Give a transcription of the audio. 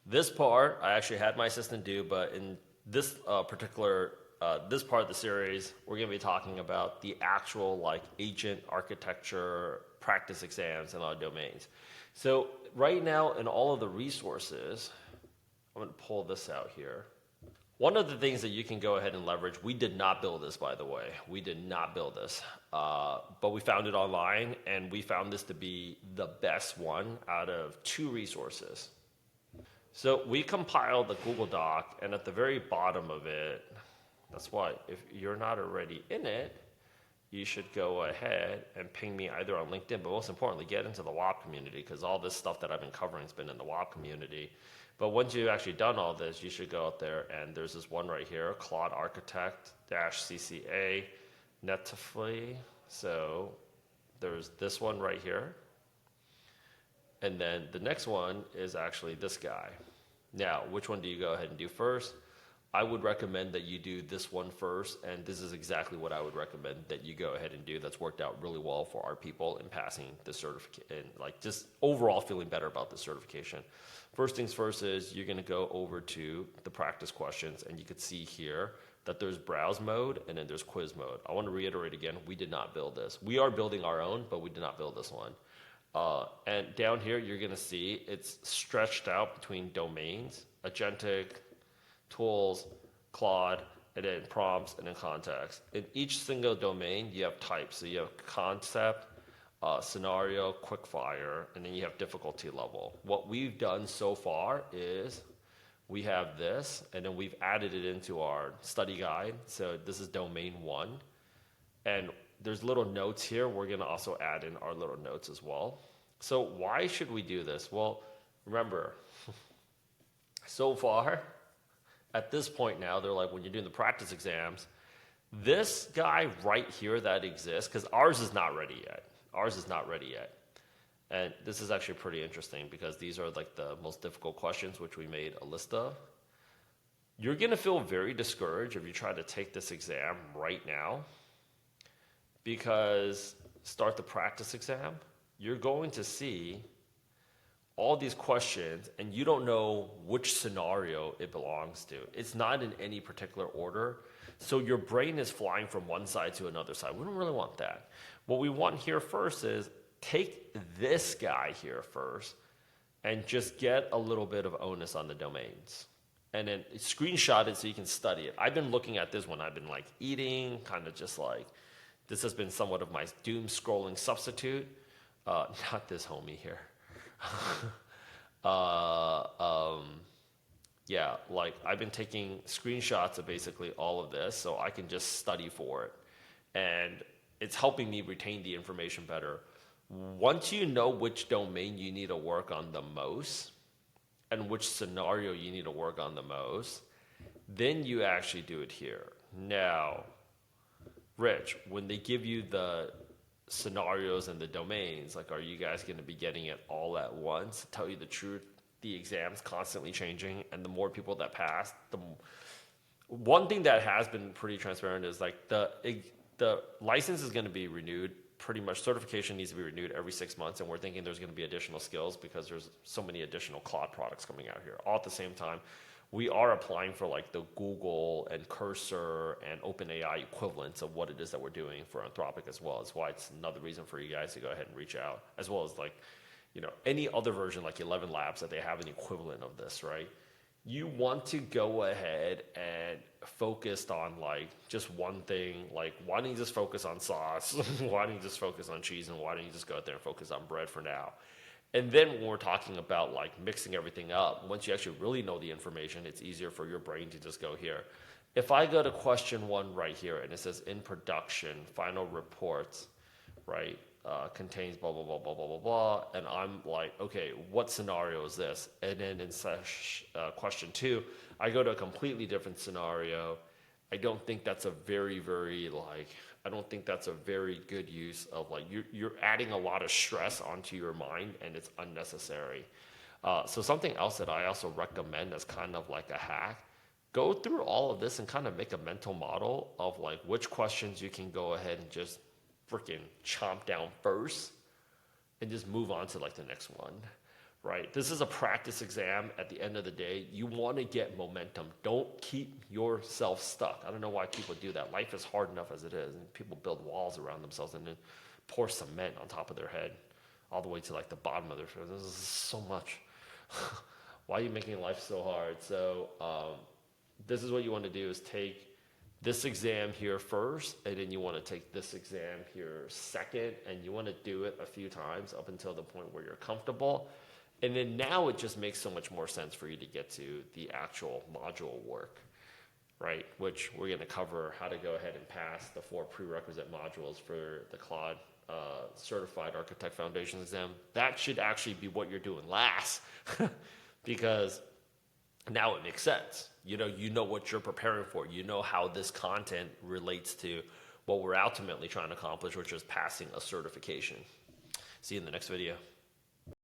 This part I actually had my assistant do, but in this this part of the series, we're going to be talking about the actual like agent architecture practice exams in our domains. So right now in all of the resources, I'm going to pull this out here. One of the things that you can go ahead and leverage, we did not build this, by the way. We did not build this, but we found it online, and we found this to be the best one out of two resources. So we compiled the Google Doc, and at the very bottom of it, that's why if you're not already in it, you should go ahead and ping me either on LinkedIn, but most importantly, get into the WAP community, because all this stuff that I've been covering has been in the WAP community. But once you've actually done all this, you should go out there, and there's this one right here, Claude Architect -CCA Netifly. So there's this one right here. And then the next one is actually this guy. Now, which one do you go ahead and do first? I would recommend that you do this one first, and this is exactly what I would recommend that you go ahead and do. That's worked out really well for our people in passing the certification, and like just overall feeling better about the certification. First things first is you're going to go over to the practice questions, and you can see here that there's browse mode and then there's quiz mode. I want to reiterate again, we did not build this. We are building our own, but we did not build this one. And down here, you're going to see it's stretched out between domains, agentic, tools, Claude, and then prompts, and then context. In each single domain, you have types. So you have concept, scenario, quickfire, and then you have difficulty level. What we've done so far is we have this, and then we've added it into our study guide. So this is domain 1. And there's little notes here. We're going to also add in our little notes as well. So why should we do this? Well, remember, so far, at this point now, they're like, when you're doing the practice exams, this guy right here that exists, because ours is not ready yet. Ours is not ready yet. And this is actually pretty interesting because these are like the most difficult questions, which we made a list of. You're going to feel very discouraged if you try to take this exam right now, because start the practice exam, you're going to see all these questions and you don't know which scenario it belongs to. It's not in any particular order. So your brain is flying from one side to another side. We don't really want that. What we want here first is take this guy here first and just get a little bit of onus on the domains. And then screenshot it so you can study it. I've been looking at this one. I've been like eating, kind of just like, this has been somewhat of my doom scrolling substitute. Not this homie here. Yeah, like I've been taking screenshots of basically all of this so I can just study for it. And it's helping me retain the information better. Once you know which domain you need to work on the most and which scenario you need to work on the most, then you actually do it here. Now, Rich, when they give you the scenarios and the domains, like, are you guys going to be getting it all at once? To tell you the truth, the exam's constantly changing, and the more people that pass, the one thing that has been pretty transparent is like the license is going to be renewed. Pretty much certification needs to be renewed every 6 months, and we're thinking there's going to be additional skills because there's so many additional Claude products coming out here. All at the same time, we are applying for like the Google and Cursor and OpenAI equivalents of what it is that we're doing for Anthropic as well. That's why it's another reason for you guys to go ahead and reach out, as well as like, you know, any other version like 11 Labs that they have an equivalent of this, right? You want to go ahead and focus on like just one thing. Like, why don't you just focus on sauce? Why don't you just focus on cheese? And why don't you just go out there and focus on bread for now? And then when we're talking about like mixing everything up, once you actually really know the information, it's easier for your brain to just go here. If I go to question 1 right here and it says in production, final reports, right, contains blah, blah, blah, blah, blah, blah, blah. And I'm like, okay, what scenario is this? And then in question 2, I go to a completely different scenario. I don't think that's a very, very like, I don't think that's a very good use of like, you're adding a lot of stress onto your mind and it's unnecessary. So something else that I also recommend as kind of like a hack, go through all of this and kind of make a mental model of like which questions you can go ahead and just freaking chomp down first and just move on to like the next one, right? This is a practice exam at the end of the day. You want to get momentum. Don't keep yourself stuck. I don't know why people do that. Life is hard enough as it is, and people build walls around themselves and then pour cement on top of their head all the way to like the bottom of their foot. This is so much. Why are you making life so hard? So this is what you want to do is take this exam here first, and then you want to take this exam here second, and you want to do it a few times up until the point where you're comfortable. And then now it just makes so much more sense for you to get to the actual module work, right? Which we're going to cover how to go ahead and pass the 4 prerequisite modules for the Claude Certified Architect Foundations exam. That should actually be what you're doing last because now it makes sense. You know what you're preparing for. You know how this content relates to what we're ultimately trying to accomplish, which is passing a certification. See you in the next video.